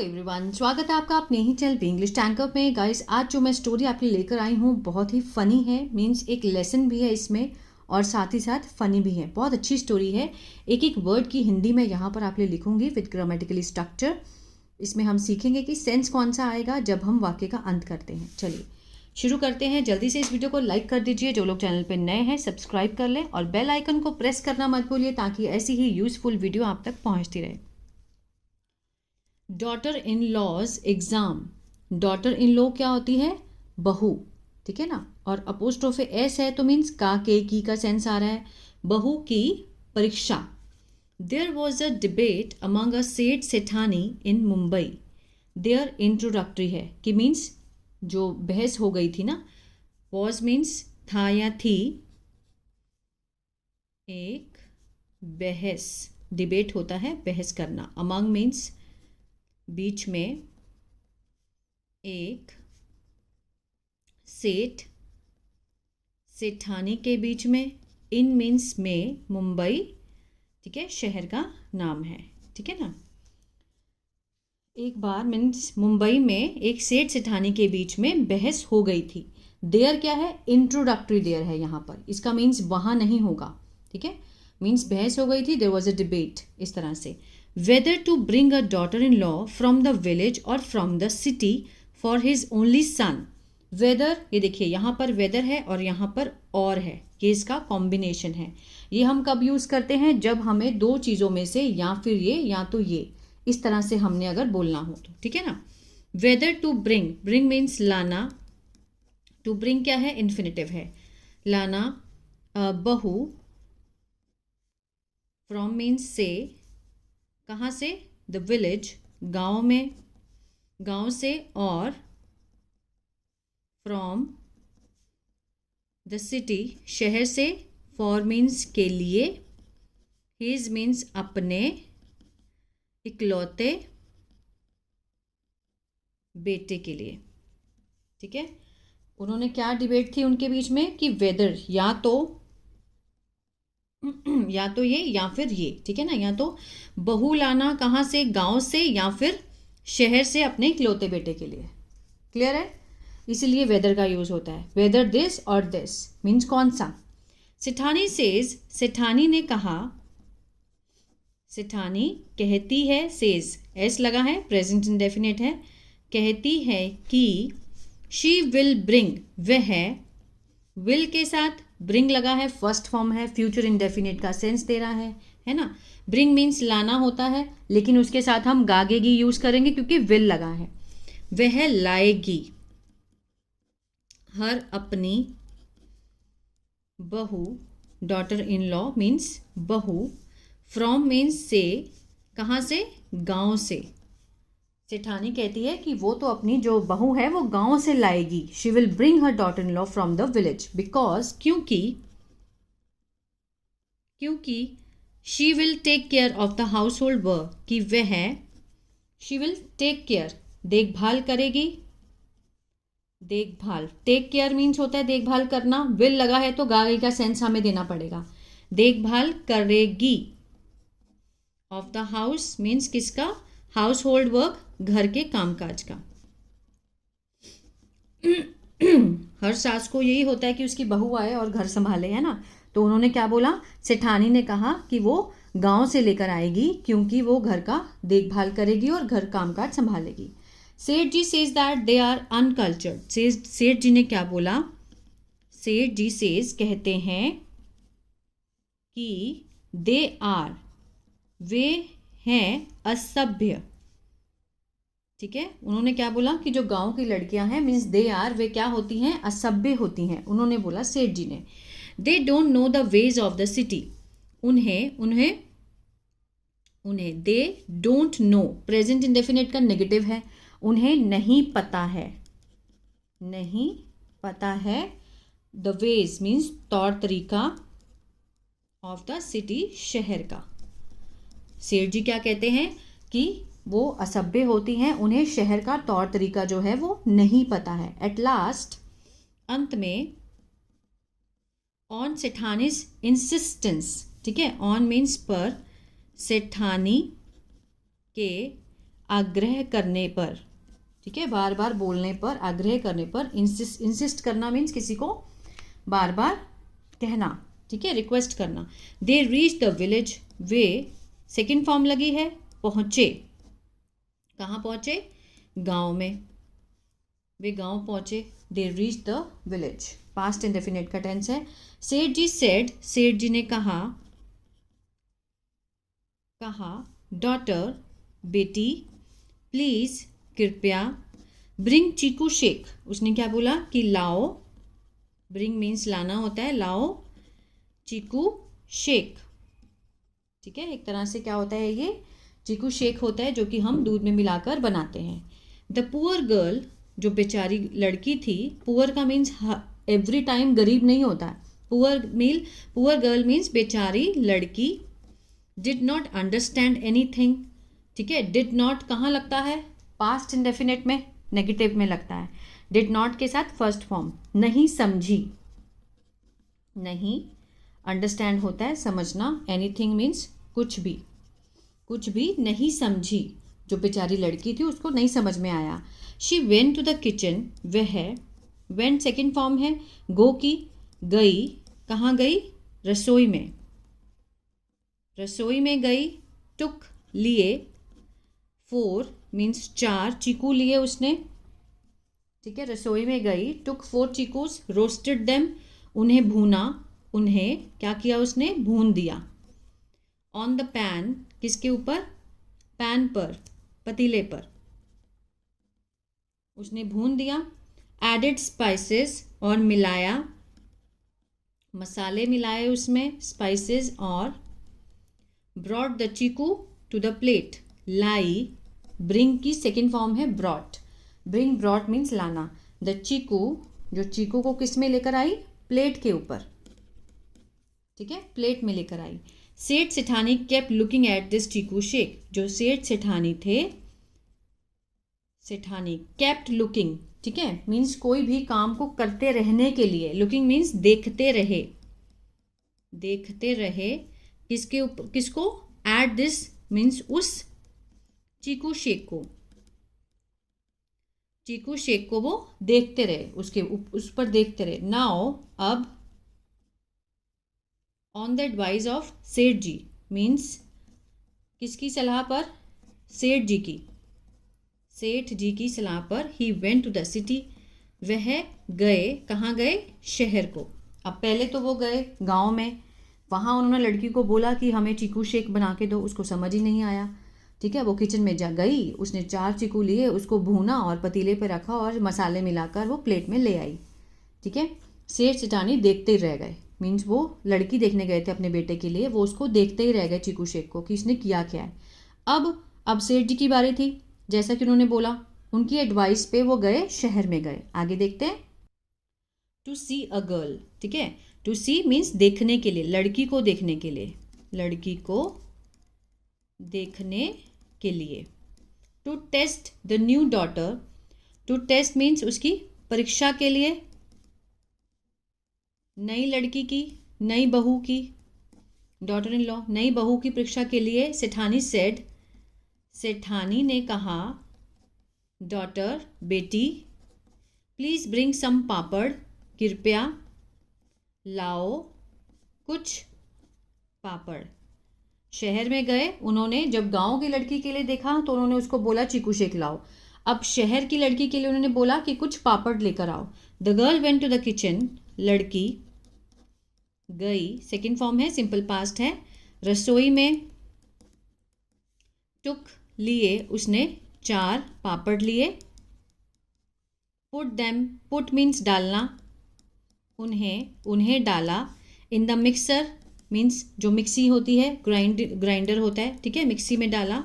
Everyone, स्वागत है आपका अपने ही चैनल इंग्लिश टैंकर में। गाइस, आज जो मैं स्टोरी आपके लिए लेकर आई हूँ बहुत ही फ़नी है। मींस एक लेसन भी है इसमें और साथ ही साथ फ़नी भी है। बहुत अच्छी स्टोरी है। एक एक वर्ड की हिंदी में यहाँ पर आपके लिए लिखूंगी विद ग्रामेटिकली स्ट्रक्चर। इसमें हम सीखेंगे कि सेंस कौन सा आएगा जब हम वाक्य का अंत करते हैं। चलिए शुरू करते हैं। जल्दी से इस वीडियो को लाइक कर दीजिए। जो लोग चैनल पर नए हैं सब्सक्राइब कर लें और बेल आइकन को प्रेस करना मत भूलिए ताकि ऐसी ही यूज़फुल वीडियो आप तक पहुँचती रहे। Daughter in laws exam. Daughter in law क्या होती है? बहू, ठीक है ना। और अपोस्ट्रोफे एस है तो मीन्स का, के, की का सेंस आ रहा है। बहू की परीक्षा। There was a debate among a seth sethani in Mumbai. There introductory है कि मीन्स जो बहस हो गई थी ना। वॉज मीन्स था या थी। एक बहस, डिबेट होता है बहस करना। अमंग मीन्स बीच में। एक सेठ सेठानी के बीच में। इन मीन्स में, मुंबई, ठीक है, शहर का नाम है, ठीक है ना। एक बार मीन्स मुंबई में एक सेठ सेठानी के बीच में बहस हो गई थी। देयर क्या है? इंट्रोडक्टरी देयर है यहाँ पर। इसका मीन्स वहाँ नहीं होगा, ठीक है। मीन्स बहस हो गई थी, देयर वॉज अ डिबेट, इस तरह से। Whether to bring a daughter in law from the village और from the city for his only son. Whether, ये देखिए यहाँ पर वेदर है और यहाँ पर और है, ये इसका कॉम्बिनेशन है। ये हम कब यूज़ करते हैं? जब हमें दो चीज़ों में से या फिर ये या तो ये, इस तरह से हमने अगर बोलना हो तो, ठीक है ना। Whether to bring, bring means लाना। टू ब्रिंग क्या है? इन्फिनेटिव है, लाना। बहू, फ्रॉम मीन्स से, कहाँ से? द विलेज, गांव में, गांव से। और फ्रॉम द सिटी, शहर से। फॉर मीन्स के लिए। हिज मीन्स अपने इकलौते बेटे के लिए, ठीक है। उन्होंने क्या डिबेट थी उनके बीच में कि वेदर या तो ये या फिर ये, ठीक है ना। या तो बहू लाना कहाँ से? गांव से, या फिर शहर से अपने इकलौते बेटे के लिए। क्लियर है? इसीलिए वेदर का यूज होता है। वेदर दिस और दिस मीन्स कौन सा। सेठानी सेज, सेठानी ने कहा। सेठानी कहती है, सेज एस लगा है, प्रेजेंट इंडेफिनिट है। कहती है कि शी विल ब्रिंग, वह, विल के साथ ब्रिंग लगा है, फर्स्ट फॉर्म है, फ्यूचर इंडेफिनिट का सेंस दे रहा है ना। ब्रिंग मीन्स लाना होता है, लेकिन उसके साथ हम गागेगी यूज करेंगे क्योंकि विल लगा है। वह लाएगी हर अपनी बहू, डॉटर इन लॉ मीन्स बहू। फ्रॉम मीन्स से, कहाँ से? गांव से। सेठानी कहती है कि वो तो अपनी जो बहू है वो गांव से लाएगी। She will bring her daughter in law from the village because, क्योंकि she will take care of the household work, कि वह, शी विल टेक केयर, देखभाल करेगी। देखभाल, टेक केयर मीन्स होता है देखभाल करना। विल लगा है तो गागी का सेंस हमें देना पड़ेगा। देखभाल करेगी ऑफ द हाउस मीन्स किसका? हाउस होल्ड वर्क, घर के कामकाज का। हर सास को यही होता है कि उसकी बहू आए और घर संभाले, है ना। तो उन्होंने क्या बोला? सेठानी ने कहा कि वो गांव से लेकर आएगी क्योंकि वो घर का देखभाल करेगी और घर कामकाज संभालेगी। Seth ji says that they are uncultured. Seth ji ने क्या बोला? सेठ जी सेज कहते हैं कि दे आर, वे हैं असभ्य, ठीक है। उन्होंने क्या बोला कि जो गांव की लड़कियां हैं मीन्स दे आर, वे क्या होती हैं? असभ्य होती हैं। उन्होंने बोला, सेठ जी ने। They don't know the ways of the city. उन्हें they don't know, present indefinite का नेगेटिव है। उन्हें नहीं पता है, नहीं पता है। द वेज मीन्स तौर तरीका, ऑफ द सिटी, शहर का। सेठ जी क्या कहते हैं कि वो असभ्य होती हैं, उन्हें शहर का तौर तरीका जो है वो नहीं पता है। एट लास्ट, अंत में, ऑन सेठानीज इंसिस्टेंस, ठीक है। ऑन मीन्स पर, सेठानी के आग्रह करने पर, ठीक है, बार बार बोलने पर, आग्रह करने पर, इंसिस्ट करना मीन्स किसी को बार बार कहना, ठीक है, रिक्वेस्ट करना। They reach the village, way second form लगी है, पहुँचे। कहाँ पहुँचे? गांव में। वे गांव पहुँचे। They reach the village, past indefinite का टेंस है। सेठ जी सेड, सेठ जी ने कहा, डॉटर बेटी, प्लीज़ कृपया, ब्रिंग चीकू शेक, उसने क्या बोला कि लाओ, ब्रिंग मीन्स लाना होता है, लाओ चीकू शेक, ठीक है, एक तरह से क्या होता है ये चीकू शेक होता है जो कि हम दूध में मिलाकर बनाते हैं। द पुअर गर्ल, जो बेचारी लड़की थी, पुअर का मीन्स एवरी टाइम गरीब नहीं होता है, पुअर गर्ल मीन्स बेचारी लड़की, डिड नॉट अंडरस्टैंड एनीथिंग, ठीक है, डिड नॉट कहाँ लगता है? पास्ट इंडेफिनिट में, नेगेटिव में लगता है। डिड नॉट के साथ फर्स्ट फॉर्म, नहीं समझी, नहीं, अंडरस्टैंड होता है समझना, एनीथिंग मीन्स कुछ भी नहीं समझी, जो बेचारी लड़की थी उसको नहीं समझ में आया। She went to the kitchen, वह, वेंट सेकेंड फॉर्म है, गो की, गई, कहाँ गई? रसोई में, रसोई में गई। टुक, लिए, 4 मीन्स 4 चीकू लिए उसने, ठीक है, रसोई में गई। टुक 4 चीकूस, रोस्टेड देम, उन्हें भूना, उन्हें क्या किया उसने? भून दिया। ऑन द पैन, किसके ऊपर? पैन पर, पतीले पर, उसने भून दिया। एडेड स्पाइसेस, और मिलाया, मसाले मिलाए उसमें, स्पाइसेस, और brought the chikoo to the plate, लाई, ब्रिंग की सेकेंड फॉर्म है ब्रॉट, ब्रिंग ब्रॉट मीन्स लाना। द चीकू, जो चीकू को किस में लेकर आई? प्लेट के ऊपर, ठीक है, प्लेट में लेकर आई। Seth sethani kept looking at this chikoo shake, जो सेठ सेठानी थे, सेठानी केप्ट लुकिंग, ठीक है, मीन्स कोई भी काम को करते रहने के लिए, लुकिंग मीन्स देखते रहे, देखते रहे, किसके ऊपर? किसको? एट दिस मीन्स उस चीकू शेक को, चीकू शेक को वो देखते रहे, उसके उस पर देखते रहे। नाउ, अब, ऑन द एडवाइस ऑफ सेठ जी मीन्स किसकी सलाह पर? सेठ जी की, सेठ जी की सलाह पर। He went to the city, वह गए, कहाँ गए? शहर को। अब पहले तो वो गए गांव में, वहाँ उन्होंने लड़की को बोला कि हमें चीकू शेक बना के दो, उसको समझ ही नहीं आया, ठीक है, वो किचन में जा गई, उसने 4 चीकू लिए, उसको भूना और पतीले पे रखा और मसाले मिलाकर वो प्लेट में ले आई, ठीक है। सेठ सेठानी देखते ही रह गए, मीन्स वो लड़की देखने गए थे अपने बेटे के लिए, वो उसको देखते ही रह गए चीकू शेक को कि इसने किया क्या है। अब सेठ जी की बारी थी, जैसा कि उन्होंने बोला, उनकी एडवाइस पे वो गए, शहर में गए। आगे देखते हैं। टू सी अ गर्ल, ठीक है, टू सी मीन्स देखने के लिए, लड़की को देखने के लिए, लड़की को देखने के लिए। To test the new daughter, to test means उसकी परीक्षा के लिए, नई लड़की की, नई बहू की, डॉटर इन लॉ, नई बहू की परीक्षा के लिए। सेठानी सेड, सेठानी ने कहा, डॉटर बेटी, प्लीज़ ब्रिंग सम पापड़, कृपया लाओ कुछ पापड़। शहर में गए उन्होंने, जब गांव की लड़की के लिए देखा तो उन्होंने उसको बोला चीकू शेक लाओ। अब शहर की लड़की के लिए उन्होंने बोला कि कुछ पापड़ लेकर आओ। The girl went to the kitchen, लड़की गई, सेकेंड फॉर्म है, सिंपल पास्ट है, रसोई में। टुक लिए, उसने 4 पापड़ लिए। पुट देम, पुट मीन्स डालना, उन्हें डाला। इन द मिक्सर मीन्स जो मिक्सी होती है, ग्राइंडर होता है, ठीक है, मिक्सी में डाला।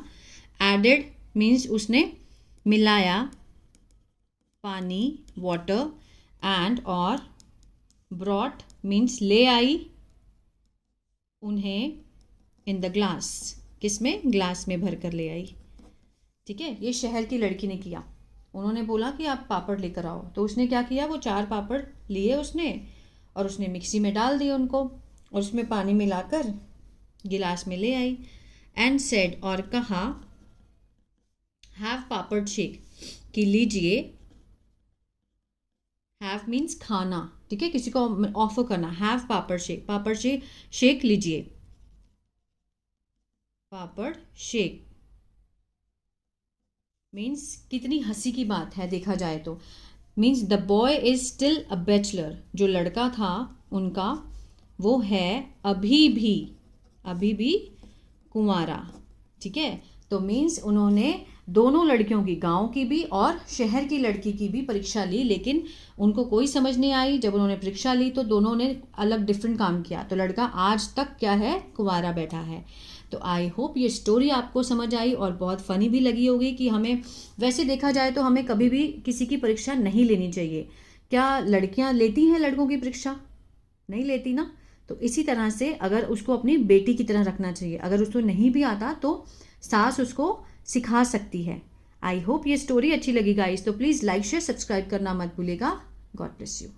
एडेड मीन्स उसने मिलाया, पानी, वाटर, एंड और ब्रॉट मीन्स ले आई उन्हें, इन द ग्लास, किस में? ग्लास में भर कर ले आई, ठीक है। ये शहर की लड़की ने किया, उन्होंने बोला कि आप पापड़ लेकर आओ, तो उसने क्या किया, वो 4 पापड़ लिए उसने और उसने मिक्सी में डाल दिए उनको, और उसमें पानी मिलाकर गिलास में ले आई। एंड सेड, और कहा, हैव पापड़ शेक कि लीजिए, हैव मीन्स खाना, ठीक है, किसी को ऑफर करना, हैव पापड़ शेक लीजिए, पापड़ शेक मीन्स कितनी हंसी की बात है देखा जाए तो। Means the boy is still a bachelor, जो लड़का था उनका वो है अभी भी कुंवारा, ठीक है। तो मीन्स उन्होंने दोनों लड़कियों की, गांव की भी और शहर की लड़की की भी परीक्षा ली, लेकिन उनको कोई समझ नहीं आई। जब उन्होंने परीक्षा ली तो दोनों ने अलग डिफरेंट काम किया, तो लड़का आज तक क्या है, कुंवारा बैठा है। तो आई होप ये स्टोरी आपको समझ आई और बहुत फ़नी भी लगी होगी कि हमें, वैसे देखा जाए तो हमें कभी भी किसी की परीक्षा नहीं लेनी चाहिए। क्या लड़कियां लेती हैं लड़कों की परीक्षा? नहीं लेती ना। तो इसी तरह से अगर उसको अपनी बेटी की तरह रखना चाहिए, अगर उसको नहीं भी आता तो सास उसको सिखा सकती है। आई होप ये स्टोरी अच्छी लगी गाइस, तो प्लीज़ लाइक शेयर सब्सक्राइब करना मत भूलिएगा। God bless you.